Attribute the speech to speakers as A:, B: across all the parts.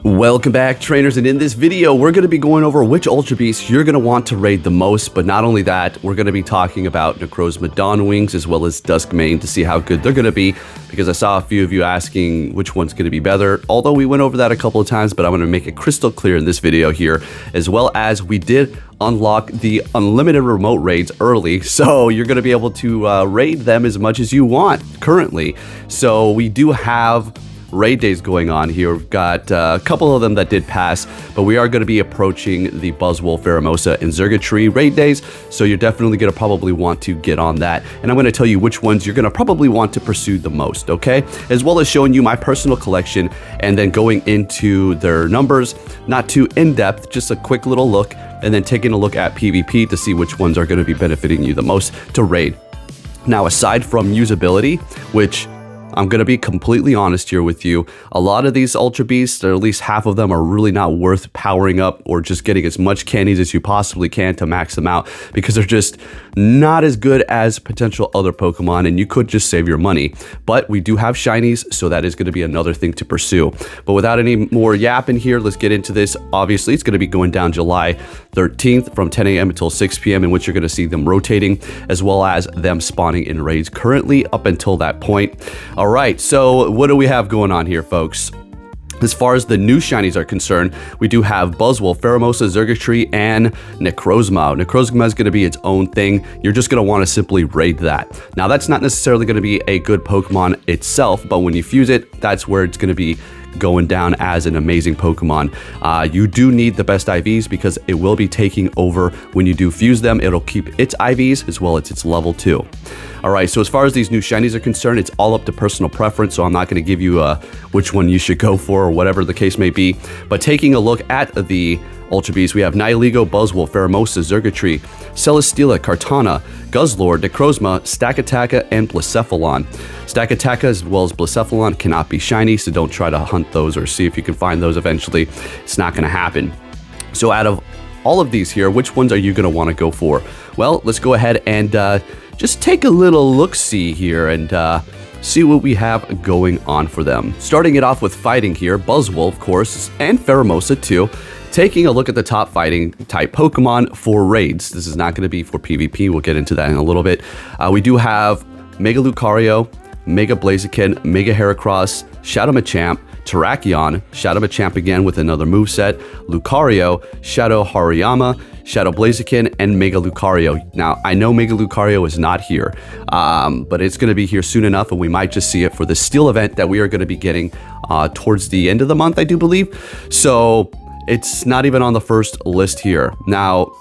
A: Welcome back, trainers, and in this video we're going to be going over which Ultra Beasts you're going to want to raid the most. But not only that, we're going to be talking about Necrozma Dawnwings as well as Duskmane to see how good they're going to be, because I saw a few of you asking which one's going to be better, although we went over that a couple of times, but I'm going to make it crystal clear in this video here, as well as we did unlock the unlimited remote raids early, so you're going to be able to raid them as much as you want currently. So we do have raid days going on here. We've got a couple of them that did pass, but we are going to be approaching the Buzzwole, Pheromosa, and Zergatree raid days, so you're definitely going to probably want to get on that. And I'm going to tell you which ones you're going to probably want to pursue the most, okay? As well as showing you my personal collection and then going into their numbers, not too in-depth, just a quick little look, and then taking a look at PvP to see which ones are going to be benefiting you the most to raid. Now, aside from usability, which I'm going to be completely honest here with you, a lot of these Ultra Beasts, or at least half of them, are really not worth powering up or just getting as much candies as you possibly can to max them out, because they're just not as good as potential other Pokemon, and you could just save your money. But we do have shinies, so that is going to be another thing to pursue. But without any more yapping here, let's get into this. Obviously, it's going to be going down July 13th from 10 a.m. until 6 p.m. in which you're going to see them rotating, as well as them spawning in raids currently up until that point. All right, so what do we have going on here, folks? As far as the new shinies are concerned, we do have Buzzwole, Pheromosa, Zergatree, and Necrozma. Necrozma is going to be its own thing. You're just going to want to simply raid that. Now, that's not necessarily going to be a good Pokemon itself, but when you fuse it, that's where it's going to be going down as an amazing Pokemon. You do need the best IVs because it will be taking over when you do fuse them. It'll keep its IVs as well as its level 2. All right, so as far as these new shinies are concerned, it's all up to personal preference, so I'm not going to give you which one you should go for or whatever the case may be. But taking a look at the Ultra Beasts, we have Nihilego, Buzzwole, Pheromosa, Zergatree, Celesteela, Kartana, Guzzlord, Necrozma, Stakataka, and Blacephalon. Stakataka as well as Blacephalon cannot be shiny, so don't try to hunt those or see if you can find those eventually. It's not going to happen. So out of all of these here, which ones are you going to want to go for? Well, let's go ahead and just take a little look-see here and see what we have going on for them. Starting it off with fighting here, Buzzwole, of course, and Pheromosa too. Taking a look at the top fighting type Pokemon for raids. This is not going to be for PvP. We'll get into that in a little bit. We do have Mega Lucario, Mega Blaziken, Mega Heracross, Shadow Machamp, Terrakion, Shadow Machamp again with another moveset, Lucario, Shadow Hariyama, Shadow Blaziken, and Mega Lucario. Now, I know Mega Lucario is not here, but it's going to be here soon enough, and we might just see it for the Steel event that we are going to be getting towards the end of the month, I do believe. So it's not even on the first list here. Now,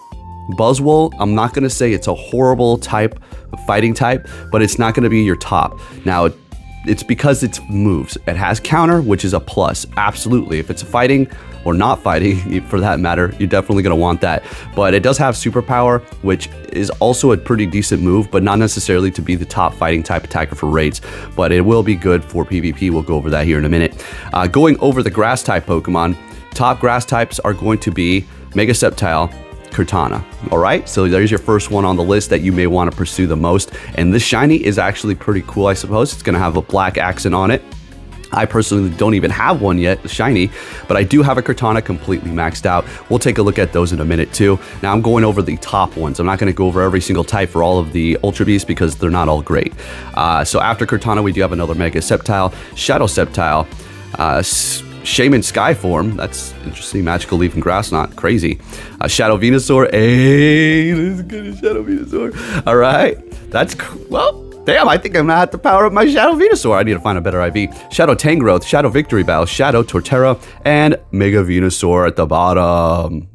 A: Buzzwole, I'm not going to say it's a horrible type, fighting type, but it's not going to be your top. Now, it's because it moves. It has counter, which is a plus. Absolutely. If it's fighting or not fighting, for that matter, you're definitely going to want that. But it does have superpower, which is also a pretty decent move, but not necessarily to be the top fighting type attacker for raids. But it will be good for PvP. We'll go over that here in a minute. Going over the grass type Pokemon, top grass types are going to be Mega Sceptile, Kartana. All right, so there's your first one on the list that you may want to pursue the most. And this shiny is actually pretty cool, I suppose. It's going to have a black accent on it. I personally don't even have one yet, shiny, but I do have a Kartana completely maxed out. We'll take a look at those in a minute too. Now I'm going over the top ones. I'm not going to go over every single type for all of the Ultra Beasts because they're not all great. So after Kartana, we do have another Mega Sceptile, Shadow Sceptile, Shaman Skyform, that's interesting. Magical Leaf and Grass Knot, crazy. Shadow Venusaur, hey, this is good as Shadow Venusaur. All right, that's well. Damn, I think I'm gonna have to power up my Shadow Venusaur. I need to find a better IV. Shadow Tangrowth, Shadow Victory Bell, Shadow Torterra, and Mega Venusaur at the bottom.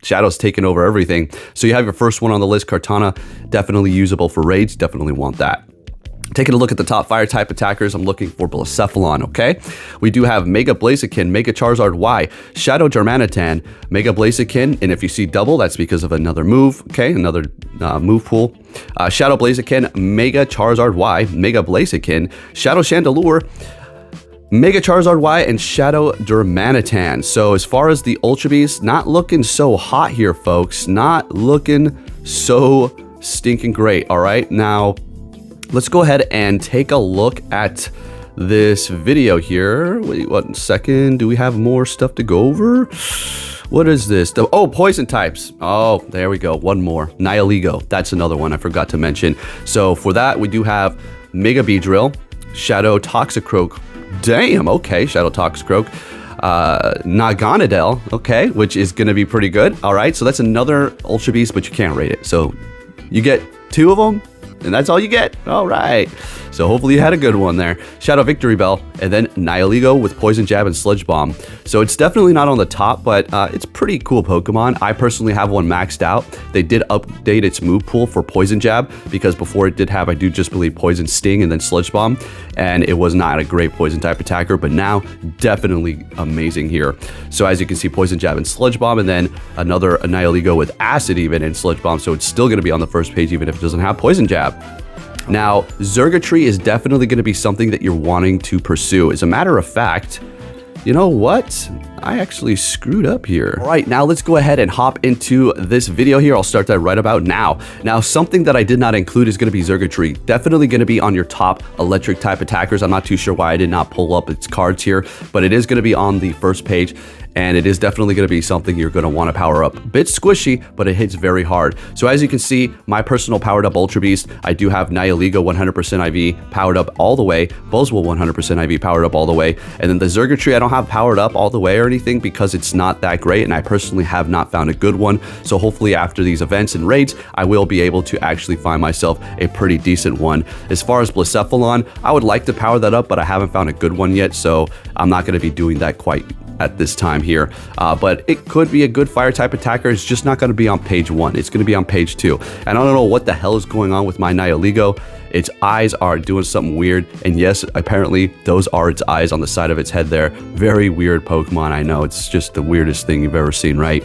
A: Shadow's taking over everything. So you have your first one on the list, Kartana, definitely usable for raids. Definitely want that. Taking a look at the top fire type attackers, I'm looking for Blacephalon, okay? We do have Mega Blaziken, Mega Charizard Y, Shadow Germanitan, Mega Blaziken, and if you see double, that's because of another move, okay? Another move pool. Shadow Blaziken, Mega Charizard Y, Mega Blaziken, Shadow Chandelure, Mega Charizard Y, and Shadow Germanitan. So as far as the Ultra Beasts, not looking so hot here, folks. Not looking so stinking great, all right? Now, let's go ahead and take a look at this video here. Wait 1 second. Do we have more stuff to go over? What is this? Oh, poison types. Oh, there we go. One more. Nihilego. That's another one I forgot to mention. So for that, we do have Mega Beedrill, Shadow Toxicroak. Damn, okay, Shadow Toxicroak. Naganadel, okay, which is going to be pretty good. All right, so that's another Ultra Beast, but you can't rate it. So you get 2 of them, and that's all you get. All right. So hopefully you had a good one there. Shadow Victory Bell, and then Nihilego with Poison Jab and Sludge Bomb. So it's definitely not on the top, but it's pretty cool Pokemon. I personally have one maxed out. They did update its move pool for Poison Jab, because before it did have, I do just believe, Poison Sting and then Sludge Bomb, and it was not a great Poison type attacker, but now definitely amazing here. So as you can see, Poison Jab and Sludge Bomb, and then another Nihilego with Acid even and Sludge Bomb, so it's still going to be on the first page even if it doesn't have Poison Jab. Now, Xurkitree is definitely going to be something that you're wanting to pursue. As a matter of fact, you know what? I actually screwed up here. All right, now let's go ahead and hop into this video here. I'll start that right about now. Now, something that I did not include is going to be Xurkitree. Definitely going to be on your top electric type attackers. I'm not too sure why I did not pull up its cards here, but it is going to be on the first page. And it is definitely going to be something you're going to want to power up. A bit squishy, but it hits very hard. So as you can see, my personal powered up Ultra Beast, I do have Nihilego 100% IV powered up all the way, Buzzwole 100% IV powered up all the way, and then the Xurkitree I don't have powered up all the way or anything because it's not that great, and I personally have not found a good one. So hopefully after these events and raids, I will be able to actually find myself a pretty decent one. As far as Blacephalon, I would like to power that up, but I haven't found a good one yet, so I'm not going to be doing that quite at this time here, but it could be a good fire type attacker. It's just not going to be on page 1. It's going to be on page 2, and I don't know what the hell is going on with my Nihilego. Its eyes are doing something weird, and yes, apparently those are its eyes on the side of its head there. Very weird Pokemon. I know, it's just the weirdest thing you've ever seen, right?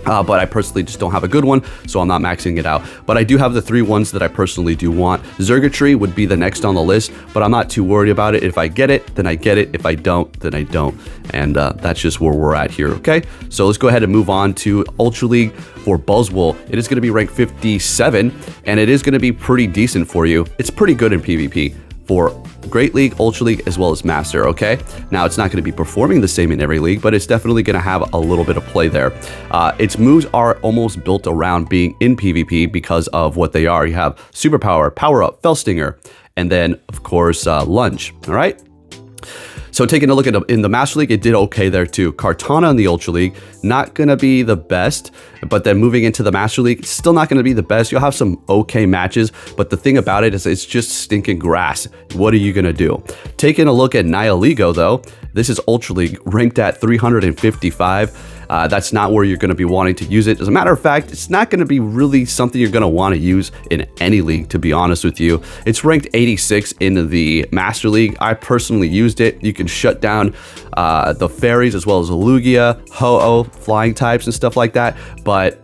A: But I personally just don't have a good one, so I'm not maxing it out. But I do have the 3 ones that I personally do want. Xurkitree would be the next on the list, but I'm not too worried about it. If I get it, then I get it. If I don't, then I don't. And that's just where we're at here, okay? So let's go ahead and move on to Ultra League for Buzzwole. It is going to be ranked 57, and it is going to be pretty decent for you. It's pretty good in PvP for Great League, Ultra League, as well as Master, okay? Now, it's not going to be performing the same in every league, but it's definitely going to have a little bit of play there. Its moves are almost built around being in PvP because of what they are. You have Superpower, Power Up, Fell Stinger, and then, of course, Lunge, all right? So taking a look at in the Master League, it did okay there too. Kartana in the Ultra League, not going to be the best, but then moving into the Master League, still not going to be the best. You'll have some okay matches, but the thing about it is it's just stinking grass. What are you going to do? Taking a look at Nihilego though, this is Ultra League ranked at 355. That's not where you're going to be wanting to use it. As a matter of fact, it's not going to be really something you're going to want to use in any league, to be honest with you. It's ranked 86 in the Master League. I personally used it. You can shut down the fairies as well as Lugia, Ho-Oh, flying types and stuff like that. But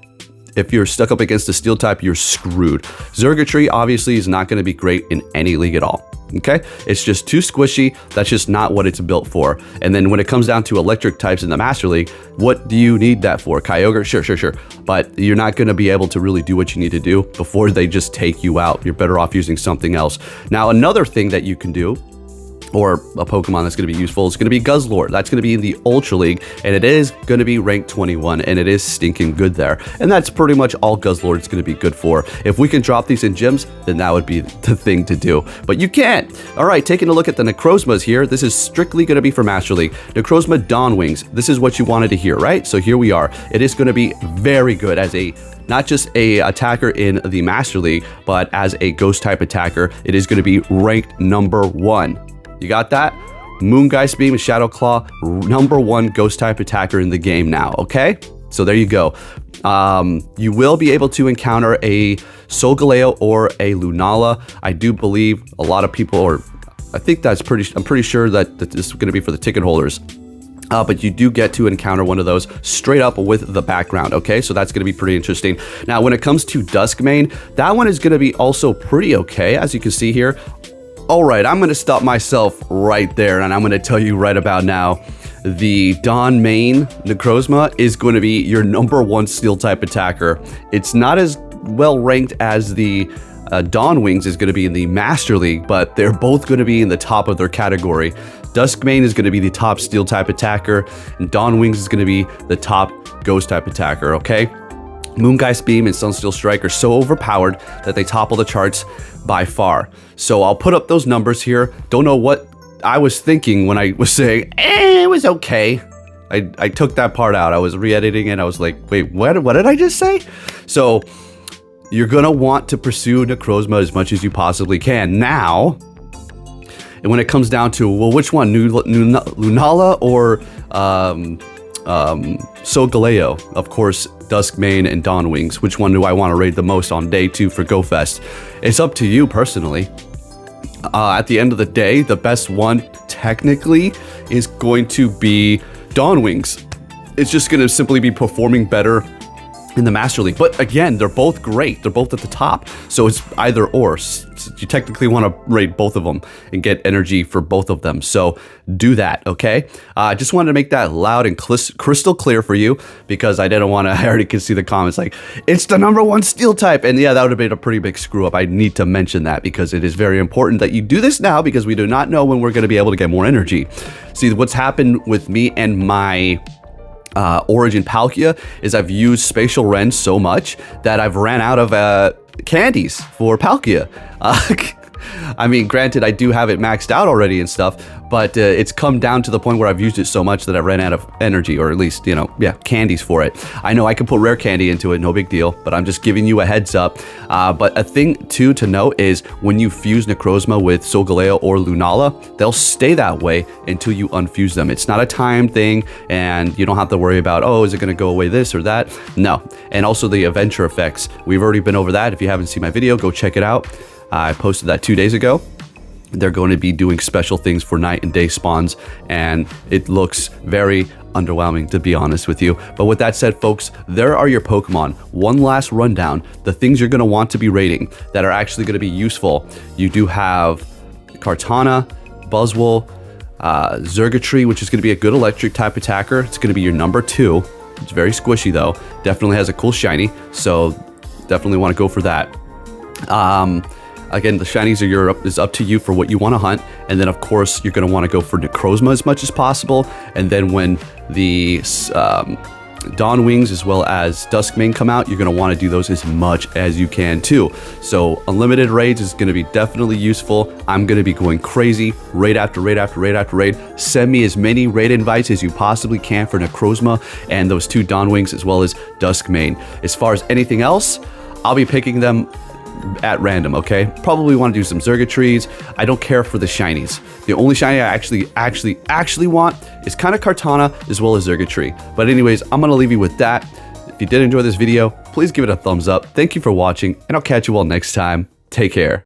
A: if you're stuck up against the steel type, you're screwed. Xurkitree obviously is not going to be great in any league at all. Okay, it's just too squishy. That's just not what it's built for. And then when it comes down to electric types in the Master League, what do you need that for? Kyogre? Sure. But you're not going to be able to really do what you need to do before they just take you out. You're better off using something else. Now, another thing that you can do, or a Pokemon that's going to be useful, is going to be Guzzlord. That's going to be in the Ultra League, and it is going to be ranked 21, and it is stinking good there. And that's pretty much all Guzzlord is going to be good for. If we can drop these in gyms, then that would be the thing to do. But you can't. All right, taking a look at the Necrozmas here, this is strictly going to be for Master League. Necrozma Dawnwings, this is what you wanted to hear, right? So here we are. It is going to be very good as a not just a attacker in the Master League, but as a ghost type attacker. It is going to be ranked number 1. You got that? Moongeist Beam and Shadow Claw, number 1 ghost type attacker in the game now, okay? So there you go. You will be able to encounter a Solgaleo or a Lunala. I do believe a lot of people, or I think I'm pretty sure that this is going to be for the ticket holders. But you do get to encounter one of those straight up with the background, okay? So that's going to be pretty interesting. Now, when it comes to Duskmane, that one is going to be also pretty okay, as you can see here. All right, I'm going to stop myself right there, and I'm going to tell you right about now, the Dawnmane Necrozma is going to be your number 1 steel type attacker. It's not as well ranked as the Dawn Wings is going to be in the Master League, but they're both going to be in the top of their category. Duskmane is going to be the top Steel type attacker, and Dawn Wings is going to be the top Ghost type attacker, okay? Moongeist Beam and Sunsteel Strike are so overpowered that they topple the charts by far. So I'll put up those numbers here. Don't know what I was thinking when I was saying, it was okay. I took that part out. I was re-editing it. I was like, wait, what did I just say? So you're going to want to pursue Necrozma as much as you possibly can. Now, and when it comes down to, well, which one, Lunala or Solgaleo? Of course, Duskmane and Dawn Wings. Which one do I want to raid the most on day 2 for GoFest? It's up to you personally. At the end of the day, the best one technically is going to be Dawn Wings. It's just going to simply be performing better in the Master League. But again, they're both great. They're both at the top. So it's either or. You technically want to raid both of them and get energy for both of them. So do that, okay? I just wanted to make that loud and crystal clear for you because I didn't want to, I already can see the comments like, it's the #1 Steel type. And yeah, that would have been a pretty big screw up. I need to mention that because it is very important that you do this now because we do not know when we're going to be able to get more energy. See, what's happened with me and my Origin Palkia is I've used Spatial Ren so much that I've ran out of candies for Palkia. I mean, granted, I do have it maxed out already and stuff, but it's come down to the point where I've used it so much that I ran out of energy, or at least, you know, yeah, candies for it. I know I can put rare candy into it, no big deal, but I'm just giving you a heads up. But a thing, too, to note is when you fuse Necrozma with Solgaleo or Lunala, they'll stay that way until you unfuse them. It's not a time thing, and you don't have to worry about, oh, is it going to go away this or that? No. And also the adventure effects. We've already been over that. If you haven't seen my video, go check it out. I posted that 2 days ago. They're going to be doing special things for night and day spawns, and it looks very underwhelming, to be honest with you. But with that said, folks, there are your Pokemon. One last rundown. The things you're going to want to be raiding that are actually going to be useful. You do have Kartana, Buzzwole, Zergatry, which is going to be a good electric type attacker. It's going to be your #2. It's very squishy, though. Definitely has a cool shiny, so definitely want to go for that. Again, the shinies is up to you for what you want to hunt. And then, of course, you're going to want to go for Necrozma as much as possible. And then when the Dawn Wings as well as Duskmane come out, you're going to want to do those as much as you can, too. So unlimited raids is going to be definitely useful. I'm going to be going crazy, raid after raid after raid after raid. Send me as many raid invites as you possibly can for Necrozma and those 2 Dawn Wings as well as Duskmane. As far as anything else, I'll be picking them at random, okay? Probably want to do some Zergatries. I don't care for the shinies. The only shiny I actually want is kind of Kartana as well as Zergatry. But anyways, I'm going to leave you with that. If you did enjoy this video, please give it a thumbs up. Thank you for watching, and I'll catch you all next time. Take care.